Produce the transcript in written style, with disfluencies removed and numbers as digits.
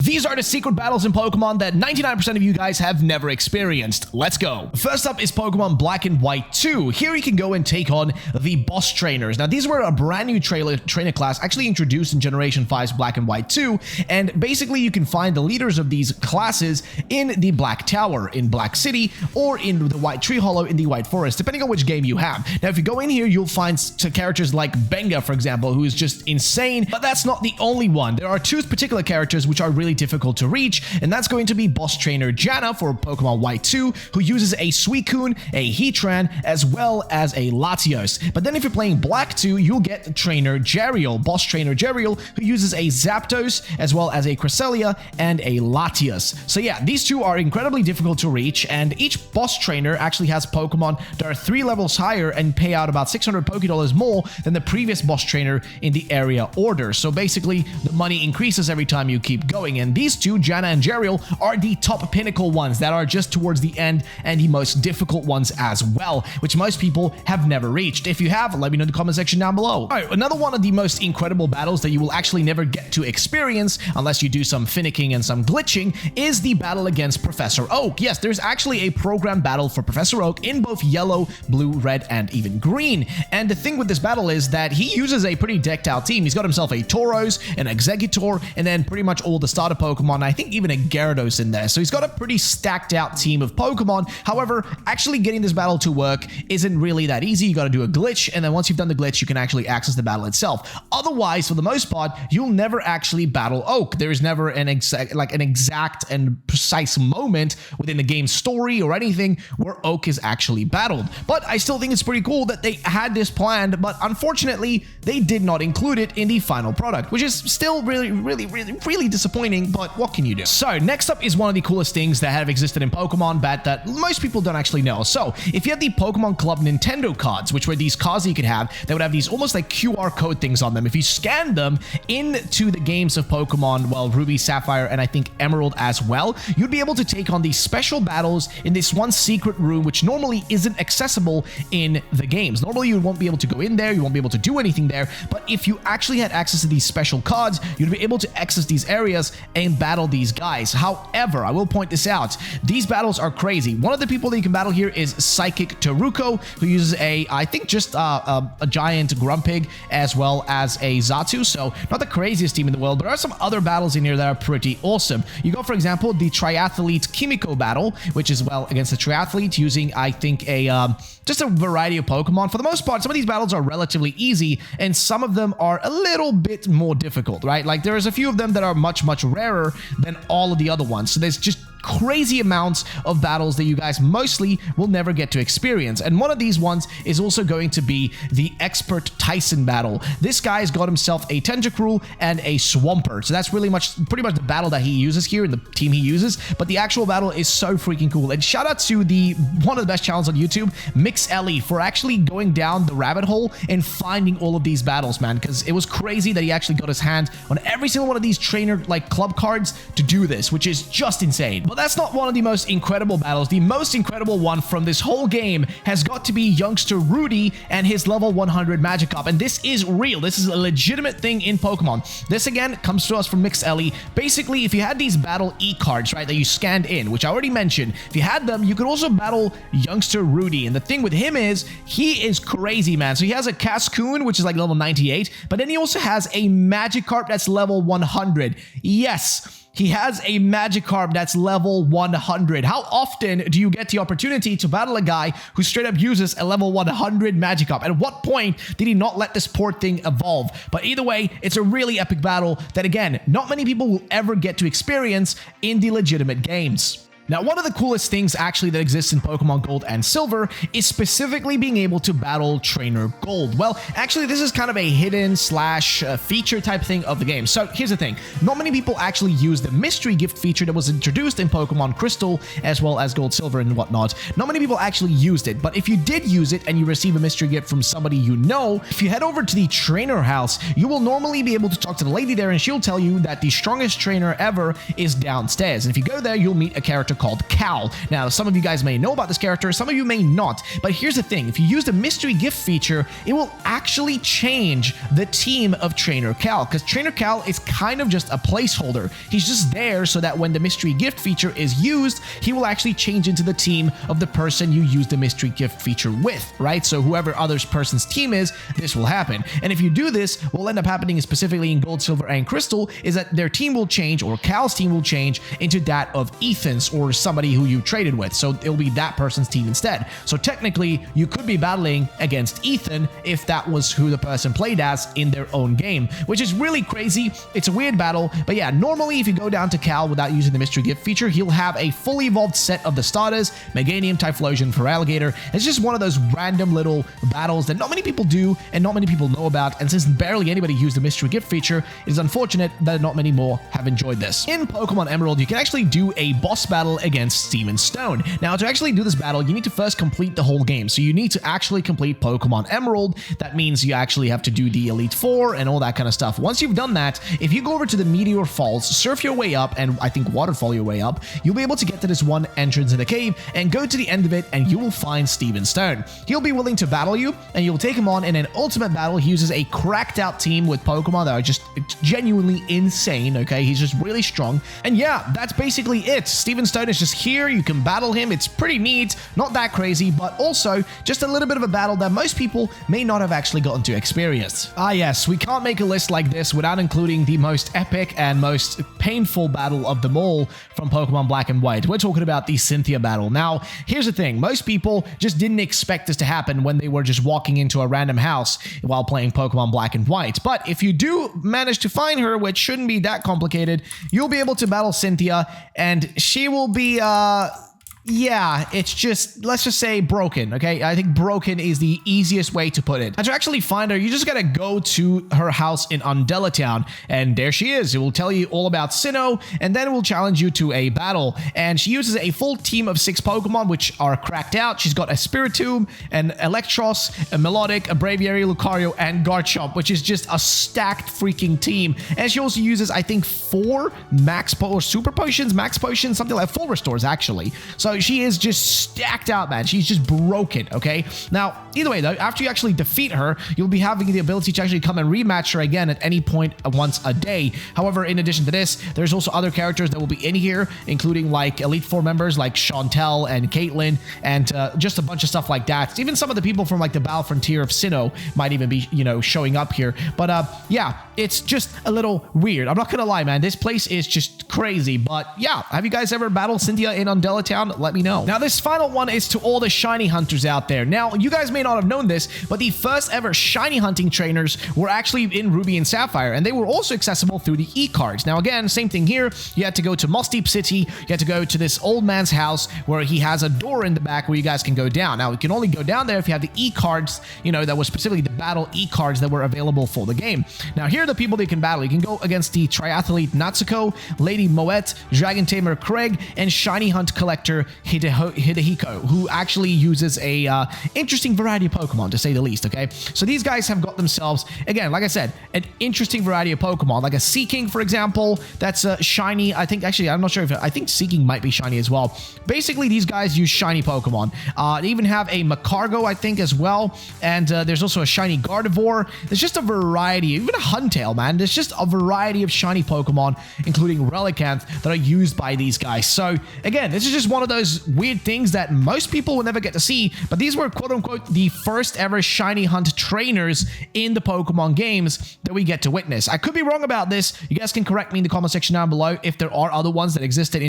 These are the secret battles in Pokemon that 99% of you guys have never experienced. Let's go. First up is Pokemon Black and White 2. Here you can go and take on the boss trainers. Now, these were a brand new trainer class actually introduced in Generation 5's Black and White 2, and basically you can find the leaders of these classes in the Black Tower, in Black City, or in the White Tree Hollow in the White Forest, depending on which game you have. Now, if you go in here, you'll find characters like Benga, for example, who is just insane, but that's not the only one. There are two particular characters which are really difficult to reach, and that's going to be boss trainer Janna for Pokemon White 2, who uses a Suicune, a Heatran, as well as a Latios. But then if you're playing Black 2, you'll get trainer Jerial, boss trainer Jerial, who uses a Zapdos, as well as a Cresselia and a Latios. So yeah, these two are incredibly difficult to reach, and each boss trainer actually has Pokemon that are 3 levels higher and pay out about 600 Pokédollars more than the previous boss trainer in the area order. So basically, the money increases every time you keep going, and these two, Janna and Jerial, are the top pinnacle ones that are just towards the end and the most difficult ones as well, which most people have never reached. If you have, let me know in the comment section down below. Alright, another one of the most incredible battles that you will actually never get to experience unless you do some finicking and some glitching is the battle against Professor Oak. Yes, there's actually a programmed battle for Professor Oak in both yellow, blue, red, and even green. And the thing with this battle is that he uses a pretty decked out team. He's got himself a Tauros, an Exeggutor, and then pretty much all the starter Pokemon. I think even a Gyarados in there. So he's got a pretty stacked out team of Pokemon. However, actually getting this battle to work isn't really that easy. You got to do a glitch, and then once you've done the glitch, you can actually access the battle itself. Otherwise, for the most part, you'll never actually battle Oak. There is never an exact and precise moment within the game's story or anything where Oak is actually battled. But I still think it's pretty cool that they had this planned, but unfortunately, they did not include it in the final product, which is still really disappointing, but what can you do? So next up is one of the coolest things that have existed in Pokemon that most people don't actually know. So if you had the Pokemon Club Nintendo cards, which were these cards that you could have, that would have these almost like QR code things on them. If you scan them into the games of Pokemon, well, Ruby, Sapphire, and I think Emerald as well, you'd be able to take on these special battles in this one secret room, which normally isn't accessible in the games. Normally, you won't be able to go in there, you won't be able to do anything there, but if you actually had access to these special cards, you'd be able to access these areas and battle these guys. However, I will point this out, these battles are crazy. One of the people that you can battle here is Psychic Taruko, who uses I think just a giant Grumpig as well as a Xatu, so not the craziest team in the world. There are some other battles in here that are pretty awesome. You go, for example, the Triathlete Kimiko battle, which is, well, against the Triathlete using, I think, just a variety of Pokemon. For the most part, some of these battles are relatively easy, and some of them are a little bit more difficult, right? Like, there's a few of them that are much rarer than all of the other ones, so there's just crazy amounts of battles that you guys mostly will never get to experience. And one of these ones is also going to be the Expert Tyson battle. This guy's got himself a Tentacruel and a Swampert. So that's pretty much the battle that he uses here and the team he uses. But the actual battle is so freaking cool. And shout out to one of the best channels on YouTube, Mix Ellie, for actually going down the rabbit hole and finding all of these battles, man. Because it was crazy that he actually got his hand on every single one of these trainer club cards to do this, which is just insane. But that's not one of the most incredible battles. The most incredible one from this whole game has got to be youngster Rudy and his level 100 Magikarp. And this is real. This is a legitimate thing in Pokemon. This, again, comes to us from Mix Ellie. Basically, if you had these battle e-cards, right, that you scanned in, which I already mentioned, if you had them, you could also battle youngster Rudy. And the thing with him is, he is crazy, man. So he has a Cascoon, which is like level 98, but then he also has a Magikarp that's level 100. Yes, he has a Magikarp that's level 100. How often do you get the opportunity to battle a guy who straight up uses a level 100 Magikarp? At what point did he not let this poor thing evolve? But either way, it's a really epic battle that, again, not many people will ever get to experience in the legitimate games. Now, one of the coolest things actually that exists in Pokemon Gold and Silver is specifically being able to battle Trainer Gold. Well, actually, this is kind of a hidden slash feature type thing of the game. So here's the thing. Not many people actually use the mystery gift feature that was introduced in Pokemon Crystal as well as Gold, Silver, and whatnot. Not many people actually used it, but if you did use it and you receive a mystery gift from somebody you know, if you head over to the trainer house, you will normally be able to talk to the lady there and she'll tell you that the strongest trainer ever is downstairs. And if you go there, you'll meet a character called Cal. Now, some of you guys may know about this character, some of you may not, but here's the thing. If you use the mystery gift feature, it will actually change the team of Trainer Cal, because Trainer Cal is kind of just a placeholder. He's just there so that when the mystery gift feature is used, he will actually change into the team of the person you use the mystery gift feature with, right? So whoever other person's team is, this will happen. And if you do this, what will end up happening specifically in Gold, Silver, and Crystal is that their team will change, or Cal's team will change into that of Ethan's or somebody who you traded with. So it'll be that person's team instead. So technically, you could be battling against Ethan if that was who the person played as in their own game, which is really crazy. It's a weird battle, but yeah, normally if you go down to Cal without using the mystery gift feature, he'll have a fully evolved set of the starters, Meganium, Typhlosion, Feraligatr. It's just one of those random little battles that not many people do and not many people know about, and since barely anybody used the mystery gift feature, it is unfortunate that not many more have enjoyed this. In Pokemon Emerald, you can actually do a boss battle against Steven Stone. Now, to actually do this battle, you need to first complete the whole game. So you need to actually complete Pokemon Emerald. That means you actually have to do the Elite Four and all that kind of stuff. Once you've done that, if you go over to the Meteor Falls, surf your way up, and I think waterfall your way up, you'll be able to get to this one entrance in the cave and go to the end of it, and you will find Steven Stone. He'll be willing to battle you, and you'll take him on in an ultimate battle. He uses a cracked out team with Pokemon that are just genuinely insane, okay? He's just really strong. And yeah, that's basically it. Steven Stone is just here. You can battle him. It's pretty neat. Not that crazy, but also just a little bit of a battle that most people may not have actually gotten to experience. Ah yes, we can't make a list like this without including the most epic and most painful battle of them all from Pokemon Black and White. We're talking about the Cynthia battle. Now, here's the thing. Most people just didn't expect this to happen when they were just walking into a random house while playing Pokemon Black and White. But if you do manage to find her, which shouldn't be that complicated, you'll be able to battle Cynthia, and she will be, yeah, it's just, let's just say broken, okay? I think broken is the easiest way to put it. And to actually find her, you just gotta go to her house in Undella Town, and there she is. It will tell you all about Sinnoh, and then it will challenge you to a battle. And she uses a full team of 6 Pokemon, which are cracked out. She's got a Spiritomb, an Electros, a Melodic, a Braviary, Lucario, and Garchomp, which is just a stacked freaking team. And she also uses, I think, 4 or Super Potions, Max Potions, something like full restores, actually. So she is just stacked out, man. She's just broken, okay? Now, either way, though, after you actually defeat her, you'll be having the ability to actually come and rematch her again at any point once a day. However, in addition to this, there's also other characters that will be in here, including like Elite Four members like Chantel and Caitlyn, and just a bunch of stuff like that. Even some of the people from like the Battle Frontier of Sinnoh might even be, you know, showing up here. But yeah, it's just a little weird. I'm not gonna lie, man. This place is just crazy. But yeah, have you guys ever battled Cynthia in Undella Town? Let me know. Now, this final one is to all the shiny hunters out there. Now, you guys may not have known this, but the first ever shiny hunting trainers were actually in Ruby and Sapphire, and they were also accessible through the e-cards. Now, again, same thing here. You had to go to Moss Deep City. You had to go to this old man's house where he has a door in the back where you guys can go down. Now, you can only go down there if you have the e-cards, you know, that was specifically the battle e-cards that were available for the game. Now, here are the people that you can battle. You can go against the Triathlete Natsuko, Lady Moet, Dragon Tamer Craig, and Shiny Hunt Collector Hidehiko, who actually uses a interesting variety of Pokemon, to say the least, okay? So these guys have got themselves, again, like I said, an interesting variety of Pokemon, like a Seeking, for example, that's shiny. I think, actually, I'm not sure if, I think Seeking might be shiny as well. Basically, these guys use shiny Pokemon. They even have a Macargo, I think, as well, and there's also a shiny Gardevoir. There's just a variety, even a Huntail, man. There's just a variety of shiny Pokemon, including Relicanth, that are used by these guys. So, again, this is just one of those weird things that most people will never get to see, but these were quote-unquote the first ever shiny hunt trainers in the Pokemon games that we get to witness. I could be wrong about this. You guys can correct me in the comment section down below if there are other ones that existed in